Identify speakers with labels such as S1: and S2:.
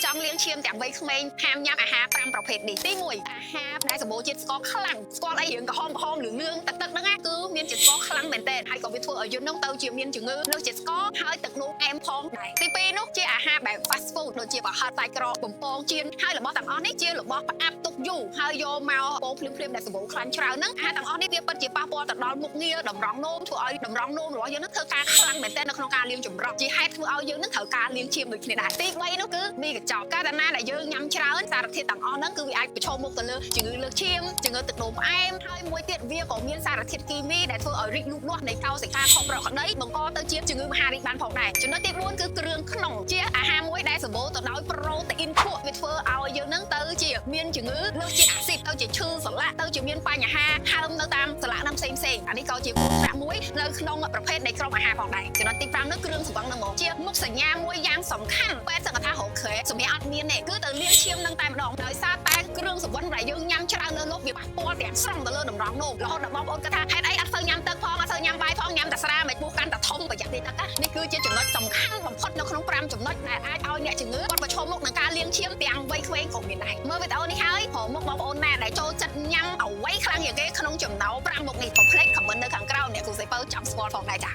S1: ចង់លៀងឈាមទាំងវ័យក្មេងហាមញ៉ាំអាហារ5ប្រភេទនេះទី1អាហារដែលសម្បូរជាតិស្ករខ្លាំងស្គាល់អីរឿងក្រហមលឿងទឹកហ្នឹងគឺមានជាតិស្ករខ្លាំងមែនទែនហើយក៏វាធ្វើឲ្យយើងនឹងទៅជាមានជំងឺលើជាតិស្ករហើយទឹកនោមអែមផងដែរទី2នោះជាអាហារបែប fast food ដូចជាប្រហិតសាច់ក្រកបំពងចៀនហើយរបស់ទាំងអស់នេះជារបស់ផ្អាប់ទុកយូរហើយយកមកពោភ្លាមដែលសម្បូរខ្លាញ់ច្រើនហ្នឹងអាហារទាំងអស់នេះវាពិតជាប៉ះពាល់ទៅដល់មុខងារតម្រង់នោមធ្វើឲ្យតម្រង់នោមរបស់យើងនឹងធ្វើការខ្លាំងមែនទែននៅក្នុងការលាងចម្រោះជាហេតុធ្វើឲ្យយើងនឹងត្រូវការលាងឈាមដូចគ្នាដែរទី3នោះគឺមីកញ្ចប់កាលណាដែលយើងញ៉ាំច្រើនសារធាតុទាំងអស់ហ្នឹងគឺវាអាចប្រឈមមុខទៅលើជំងឺលើសឈាមជំងឺទឹកនោមផ្អែមហើយមួយទៀតវាក៏មានសារធាតុគីមីដែលធ្វើឲ្យរីកលូតលាស់នៃកោសិកាខុសប្រក្រតីបង្កទៅជាជំងឺមហារីកបានផងដែរចំណុចទី4គឺគ្រឿងក្នុងជាអាហារមួយដែលសម្បូរទៅដោយប្រូតេអ៊ីនខ្ពស់វាធ្វើឲ្យយើងនឹងទៅជាមានជំងឺលើសជាតិអាស៊ីតទៅជាឈឺសន្លាក់ទៅជាមានបញ្ហាហើមនៅតាមសន្លាក់នឹងផ្សេងអានេះក៏ជាគ្រោះថ្នាក់មួយនៅក្នុងប្រភេទនៃក្រុមអាហារផងដែរចំណុចទី5នោះគ្រឿងសម្បឹងនឹងមកជាមុខសញ្ញាមួយយ៉ាងសំខាន់ពេទ្យសង្កថារកឃើញសម្រាប់អត់មានទេគឺទៅលាងឈាមនឹងតែម្ដងដោយសារតែគ្រឿងសម្បឹងដែលយើងញ៉ាំច្រើនលើលោកវាប៉ះពាល់ទាំងស្រុងទៅលើតម្រង់នោមរហូតដល់បងប្អូនគាត់ថាហេតុអីអត់សូវញ៉ាំទឹកផងអត់សូវញ៉ាំបាយផងញ៉ាំតែស្រាមិនពោះកាន់តែធំប្រយ័ត្នទេទឹកនេះគឺជាចំណុចសំខាន់បំផុតនៅក្នុង5ចំណុចដែលអាចឲ្យអ្នកជំងឺគាត់ប្រឈមមុខនឹងការលាងឈាមទាំងវ័យក្មេងក៏មានដែរមើលវីដេអូនេះហើយព្រមមុខបងប្អូនណាដែលចូលចិត្តញ៉ាំអ្វីខ្លាំងជាងគេក្នុងចំណោម5មុខនេះកុំភ្លេចខមមិននៅខាងក្រោមអ្នកគ្រូសៃពៅចាំស្គាល់ផងដែរចា